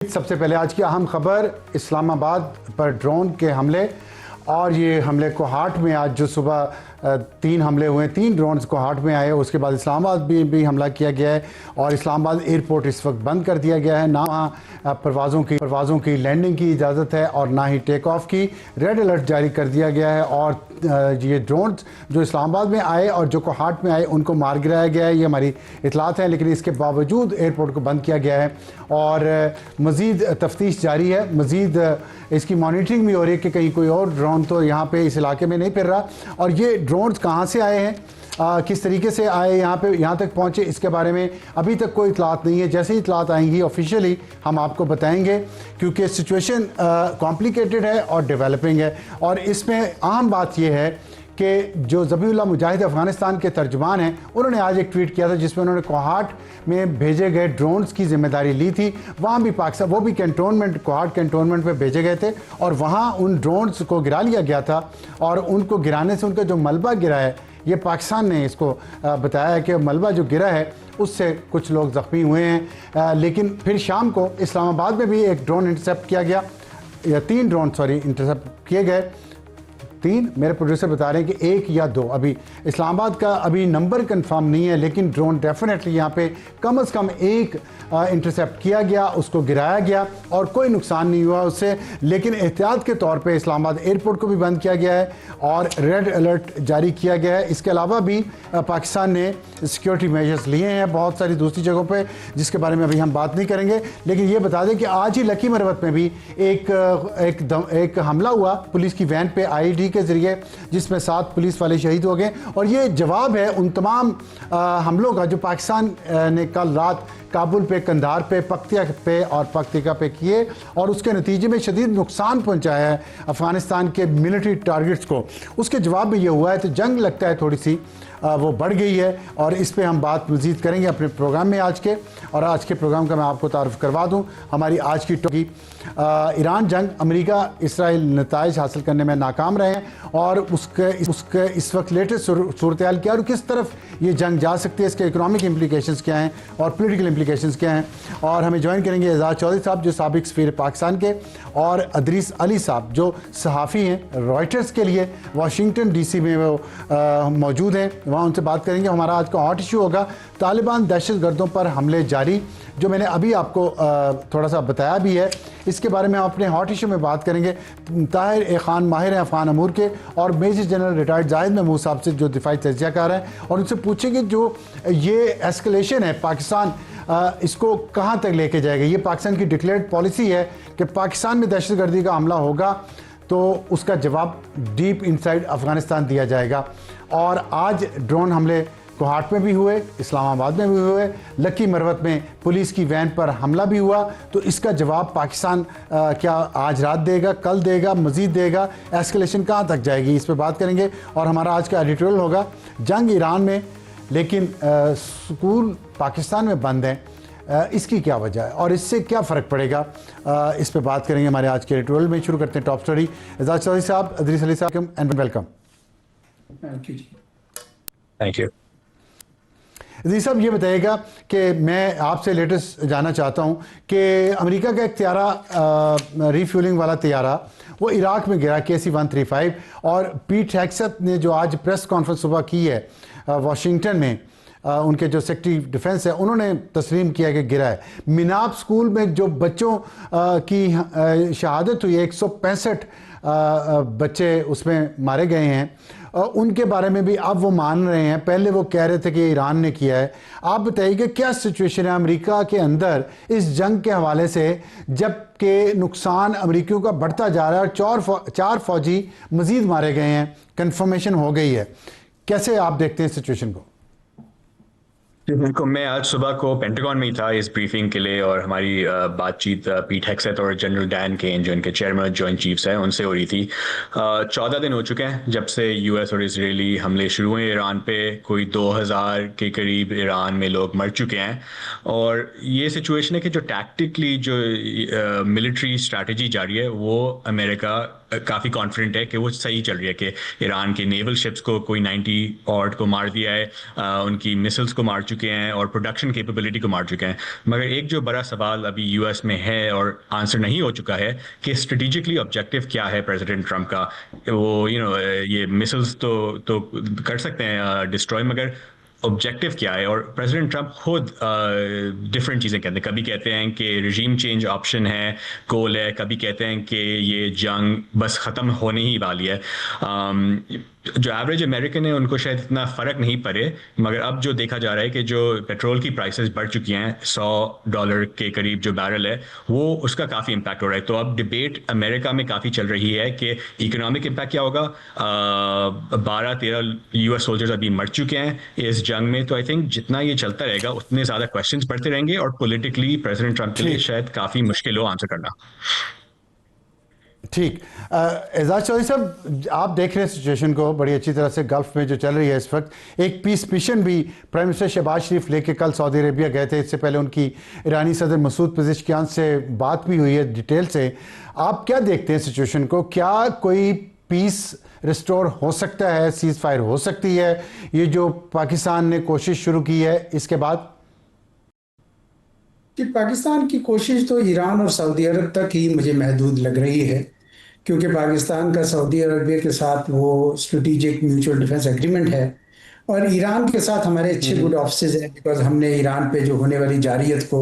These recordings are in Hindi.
सबसे पहले आज की अहम खबर, इस्लामाबाद पर ड्रोन के हमले। और ये हमले कोहाट में आज जो सुबह 3 हमले हुए, 3 ड्रोन्स कोहाट में आए। उसके बाद इस्लामाबाद भी हमला किया गया है और इस्लामाबाद एयरपोर्ट इस वक्त बंद कर दिया गया है। ना वहाँ परवाज़ों की लैंडिंग की इजाज़त है और ना ही टेक ऑफ की। रेड अलर्ट जारी कर दिया गया है और ये ड्रोन्स जो इस्लामाबाद में आए और जो कोहाट में आए उनको मार गिराया गया है, ये हमारी इतलात है। लेकिन इसके बावजूद एयरपोर्ट को बंद किया गया है और मज़ीद तफ्तीश जारी है, मज़ीद इसकी मॉनिटरिंग भी हो रही है कि कहीं कोई और ड्रोन तो यहाँ पे इस इलाके में नहीं फिर रहा। और ये ड्रोन्स कहाँ से आए हैं, किस तरीके से आए यहाँ तक पहुँचे, इसके बारे में अभी तक कोई इतलात नहीं है। जैसे ही इतलात आएंगी ऑफिशियली हम आपको बताएंगे, क्योंकि सिचुएशन कॉम्प्लिकेटेड है और डेवलपिंग है। और इसमें अहम बात यह है कि जो ज़बीहुल्लाह मुजाहिद अफ़गानिस्तान के तर्जुमान हैं, उन्होंने आज एक ट्वीट किया था जिसमें उन्होंने कोहाट में भेजे गए ड्रोन्स की जिम्मेदारी ली थी। वहाँ भी पाकिस्तान, वो भी कैंटोनमेंट, कोहाट कैंटोनमेंट में भेजे गए थे और वहाँ उन ड्रोन्स को गिरा लिया गया था। और उनको गिराने से उनका जो मलबा गिरा है, ये पाकिस्तान ने इसको बताया है कि मलबा जो गिरा है उससे कुछ लोग ज़ख्मी हुए हैं। लेकिन फिर शाम को इस्लामाबाद में भी एक ड्रोन इंटरसेप्ट किया गया, या 3 ड्रोन इंटरसेप्ट किए गए। 3, मेरे प्रोड्यूसर बता रहे हैं कि 1 या 2, अभी इस्लामाबाद का अभी नंबर कंफर्म नहीं है, लेकिन ड्रोन डेफिनेटली यहाँ पे कम से कम 1 इंटरसेप्ट किया गया, उसको गिराया गया और कोई नुकसान नहीं हुआ उससे। लेकिन एहतियात के तौर पे इस्लामाबाद एयरपोर्ट को भी बंद किया गया है और रेड अलर्ट जारी किया गया है। इसके अलावा भी पाकिस्तान ने सिक्योरिटी मेजर्स लिए हैं बहुत सारी दूसरी जगहों पर, जिसके बारे में अभी हम बात नहीं करेंगे। लेकिन ये बता दें कि आज ही लकी मरवत में भी एक हमला हुआ पुलिस की वैन पे IED के जरिए, जिसमें 7 पुलिस वाले शहीद हो गए। और ये जवाब है उन तमाम हमलों का जो पाकिस्तान ने कल रात काबुल पे, कंधार पे, पख्तिया पे और पख्तिका पे किए और उसके नतीजे में शदीद नुकसान पहुंचाया है अफ़गानिस्तान के मिलिट्री टारगेट्स को। उसके जवाब में ये हुआ है। तो जंग लगता है थोड़ी सी वो बढ़ गई है और इस पे हम बात मज़ीद करेंगे अपने प्रोग्राम में आज के। और आज के प्रोग्राम का मैं आपको तारुफ करवा दूं, हमारी आज की टॉपिक ईरान जंग, अमेरिका इसराइल नताइज हासिल करने में नाकाम रहे हैं और उसके इस वक्त लेटेस्ट सूरत हाल क्या और किस तरफ ये जंग जा सकती है, इसके इकनॉमिक इम्प्लिकेशंस क्या हैं और पोलिटिकल इम्प्लिकेशंस क्या हैं। और हमें ज्वाइन करेंगे एजाज चौधरी साहब जो साबिक सफीर पाकिस्तान के, और अदरीस अली साहब जो सहाफ़ी हैं रॉयटर्स के लिए, वाशिंगटन DC में वो मौजूद हैं, वहाँ उनसे बात करेंगे। हमारा आज का हॉट इशू होगा तालिबान दहशतगर्दों पर हमले जारी, जो मैंने अभी आपको थोड़ा सा बताया भी है। इसके बारे में हम अपने हॉट इशू में बात करेंगे। ताहिर ए खान माहिर हैं अफ़गान अमूर के और major general retired Zahid Mahmood साहब से जो दिफाई तज्ज़ियाकार हैं, और उनसे पूछेंगे जो ये एस्केलेशन है पाकिस्तान इसको कहाँ तक लेके जाएगा। ये पाकिस्तान की डिक्लेयर्ड पॉलिसी है कि पाकिस्तान में दहशतगर्दी का हमला होगा तो उसका जवाब डीप इनसाइड अफ़गानिस्तान दिया जाएगा। और आज ड्रोन हमले कोहाट में भी हुए, इस्लामाबाद में भी हुए, लकी मरवत में पुलिस की वैन पर हमला भी हुआ। तो इसका जवाब पाकिस्तान क्या आज रात देगा, कल देगा, मज़ीद देगा, एस्केलेशन कहाँ तक जाएगी, इस पर बात करेंगे। और हमारा आज का एडिटोरियल होगा जंग ईरान में लेकिन स्कूल पाकिस्तान में बंद हैं, इसकी क्या वजह है और इससे क्या फ़र्क पड़ेगा, इस पर बात करेंगे हमारे आज के एडिटोरियल में। शुरू करते हैं टॉप स्टोरी। एजाज चौधरी साहब, अदरीस अली साहब एंड वेलकम। थैंक यू जी साहब, ये बताइएगा कि मैं आपसे लेटेस्ट जानना चाहता हूँ कि अमेरिका का एक तैयारा रीफ्यूलिंग वाला तैयारा वो इराक में गिरा, KC-135, और पीट हेग्सेथ ने जो आज प्रेस कॉन्फ्रेंस सुबह की है वाशिंगटन में, उनके जो सेक्रेटरी डिफेंस है उन्होंने तस्लीम किया कि गिरा है। मिनाब स्कूल में जो बच्चों की शहादत हुई है, 165 बच्चे उसमें मारे गए हैं, उनके बारे में भी अब वो मान रहे हैं। पहले वो कह रहे थे कि ईरान ने किया है। आप बताइए कि क्या सिचुएशन है अमेरिका के अंदर इस जंग के हवाले से, जबकि नुकसान अमेरिकियों का बढ़ता जा रहा है और 4 फौजी मजीद मारे गए हैं, कंफर्मेशन हो गई है। कैसे आप देखते हैं सिचुएशन को? बिल्कुल, मैं आज सुबह को पेंटागन में ही था इस ब्रीफिंग के लिए और हमारी बातचीत पीट हेग्सेथ और जनरल डैन केन जो इनके चेयरमैन जॉइंट चीफ्स हैं उनसे हो रही थी। 14 दिन हो चुके हैं जब से US और इजरायली हमले शुरू हुए ईरान पे। कोई 2000 के करीब ईरान में लोग मर चुके हैं और ये सिचुएशन है कि जो टैक्टिकली जो मिलिट्री स्ट्रैटेजी जारी है वो अमेरिका काफ़ी कॉन्फिडेंट है कि वो सही चल रही है, कि ईरान के नेवल शिप्स को कोई 90 ऑड को मार दिया है, उनकी मिसाइल्स को मार चुके चुके हैं और प्रोडक्शन कैपेबिलिटी को मार चुके हैं। मगर एक जो बड़ा सवाल अभी यूएस में है और आंसर नहीं हो चुका है कि स्ट्रेटेजिकली ऑब्जेक्टिव क्या है प्रेसिडेंट ट्रम्प का। वो ये मिसाइल्स तो कर सकते हैं डिस्ट्रॉय, मगर ऑब्जेक्टिव क्या है। और प्रेसिडेंट ट्रम्प खुद डिफरेंट चीज़ें कहते हैं। कभी कहते हैं कि रिजीम चेंज ऑप्शन है, गोल है, कभी कहते हैं कि ये जंग बस ख़त्म होने ही वाली है। जो एवरेज अमेरिकन है उनको शायद इतना फ़र्क नहीं पड़े, मगर अब जो देखा जा रहा है कि जो पेट्रोल की प्राइसेस बढ़ चुकी हैं, $100 के करीब जो बैरल है, वो उसका काफ़ी इम्पैक्ट हो रहा है। तो अब डिबेट अमेरिका में काफ़ी चल रही है कि इकोनॉमिक इम्पैक्ट क्या होगा। 12-13 यूएस सोल्जर्स अभी मर चुके हैं इस जंग में। तो आई थिंक जितना ये चलता रहेगा उतने ज़्यादा क्वेश्चंस बढ़ते रहेंगे और पॉलिटिकली प्रेसिडेंट ट्रम्प के लिए ठीक शायद काफ़ी मुश्किल हो आंसर करना। ठीक। एजाज चौधरी साहब, आप देख रहे हैं सिचुएशन को बड़ी अच्छी तरह से, गल्फ में जो चल रही है इस वक्त। एक पीस मिशन भी प्राइम मिनिस्टर शहबाज शरीफ लेके कल सऊदी अरेबिया गए थे। इससे पहले उनकी ईरानी सदर मसूद पेज़ेश्कियान से बात भी हुई है डिटेल से। आप क्या देखते हैं सिचुएशन को? क्या कोई पीस रिस्टोर हो सकता है, सीज फायर हो सकती है, ये जो पाकिस्तान ने कोशिश शुरू की है इसके बाद? कि पाकिस्तान की कोशिश तो ईरान और सऊदी अरब तक ही मुझे महदूद लग रही है, क्योंकि पाकिस्तान का सऊदी अरबिया के साथ वो स्ट्रेटेजिक म्यूचुअल डिफेंस एग्रीमेंट है और ईरान के साथ हमारे अच्छे गुड ऑफिस हैं, बिकॉज हमने ईरान पे जो होने वाली जारियत को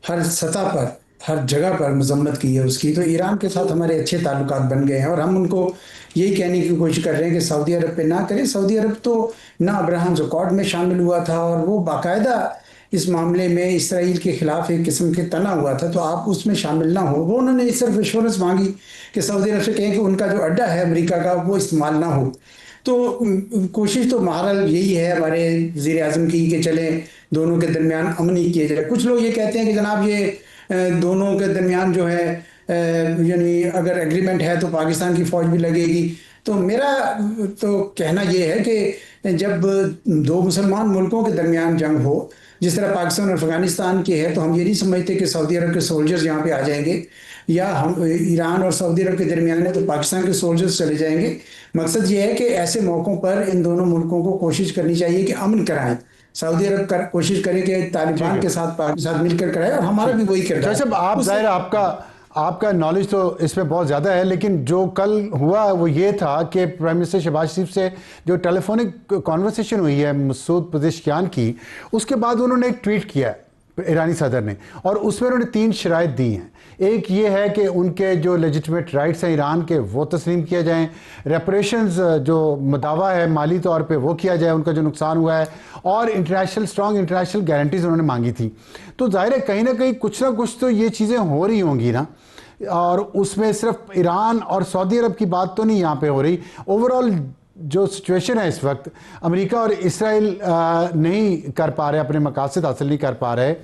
हर सतह पर, हर जगह पर मजम्मत की है उसकी। तो ईरान के साथ हमारे अच्छे ताल्लुकात बन गए हैं और हम उनको यही कहने की कोशिश कर रहे हैं कि सऊदी अरब पे ना करें। सऊदी अरब तो ना अब्राहम अकॉर्ड में शामिल हुआ था और वो बाकायदा इस मामले में इसराइल के खिलाफ एक किस्म के तना हुआ था, तो आप उसमें शामिल ना हो। वो उन्होंने सिर्फ एश्योरेंस मांगी कि सऊदी अरब से कहें कि उनका जो अड्डा है अमेरिका का वो इस्तेमाल ना हो। तो कोशिश तो बहरहाल यही है हमारे वज़ीर आज़म की कि चले दोनों के दरमियान अमन ही किया जाए। कुछ लोग ये कहते हैं कि जनाब ये दोनों के दरमियान जो है यानी अगर एग्रीमेंट है तो पाकिस्तान की फ़ौज भी लगेगी। तो मेरा तो कहना यह है कि जब दो मुसलमान मुल्कों के दरमियान जंग हो, जिस तरह पाकिस्तान और अफगानिस्तान की है, तो हम ये नहीं समझते कि सऊदी अरब के सोल्जर्स यहाँ पे आ जाएंगे या हम ईरान और सऊदी अरब के दरमियान है तो पाकिस्तान के सोल्जर्स चले जाएंगे। मकसद ये है कि ऐसे मौक़ों पर इन दोनों मुल्कों को कोशिश करनी चाहिए कि अमन कराएं। सऊदी अरब कोशिश करे कि तालिबान के साथ पाक के साथ मिलकर कराए और हमारा भी वही किरदार जैसे आप जाहिर आपका नॉलेज तो इसमें बहुत ज़्यादा है, लेकिन जो कल हुआ वो ये था कि प्राइम मिनिस्टर शहबाज शरीफ से जो टेलीफोनिक कॉन्वर्सेशन हुई है मसूद पेज़ेश्कियान की, उसके बाद उन्होंने एक ट्वीट किया ईरानी सदर ने और उसमें उन्होंने 3 शराइत दी हैं। एक ये है कि उनके जो लेजिटिमेट राइट्स हैं ईरान के वो तस्लीम किया जाएं, रेपरेशंस जो दावा है माली तौर पे वो किया जाए उनका जो नुकसान हुआ है, और स्ट्रॉन्ग इंटरनेशनल गारंटीज उन्होंने मांगी थी। तो जाहिर है कहीं ना कहीं कुछ ना कुछ तो ये चीज़ें हो रही होंगी ना, और उसमें सिर्फ ईरान और सऊदी अरब की बात तो नहीं यहाँ पे हो रही। ओवरऑल जो सिचुएशन है इस वक्त, अमेरिका और इसराइल नहीं कर पा रहे, अपने मकासद हासिल नहीं कर पा रहे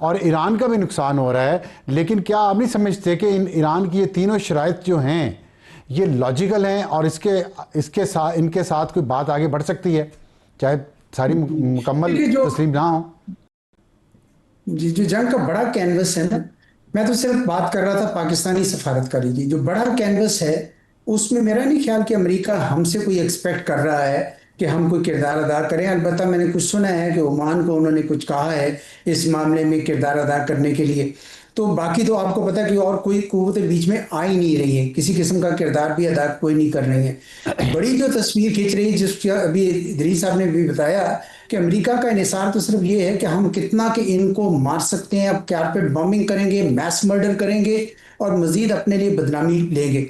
और ईरान का भी नुकसान हो रहा है। लेकिन क्या आप नहीं समझते कि ईरान की ये तीनों शराइत जो हैं ये लॉजिकल हैं और इनके साथ कोई बात आगे बढ़ सकती है, चाहे सारी मुकम्मल तस्लीम ना हो? जी, जो जंग का बड़ा कैनवस है ना, मैं तो सिर्फ बात कर रहा था पाकिस्तानी सफारतकारी की। जो बड़ा कैनवस है उसमें मेरा नहीं ख्याल कि अमेरिका हमसे कोई एक्सपेक्ट कर रहा है कि हम कोई किरदार अदा करें। अलबत्ता मैंने कुछ सुना है कि ओमान को उन्होंने कुछ कहा है इस मामले में किरदार अदा करने के लिए। तो बाकी तो आपको पता है कि और कोई कुव्वतें बीच में आ ही नहीं रही है, किसी किस्म का किरदार भी अदा कोई नहीं कर रही है। बड़ी जो तस्वीर खींच रही है, जिसका अभी इदरीस साहब ने भी बताया कि अमेरिका का इन्हिसार तो सिर्फ ये है कि हम कितना कि इनको मार सकते हैं, अब कारपेट बॉम्बिंग करेंगे, मैस मर्डर करेंगे और मजीद अपने लिए बदनामी लेंगे।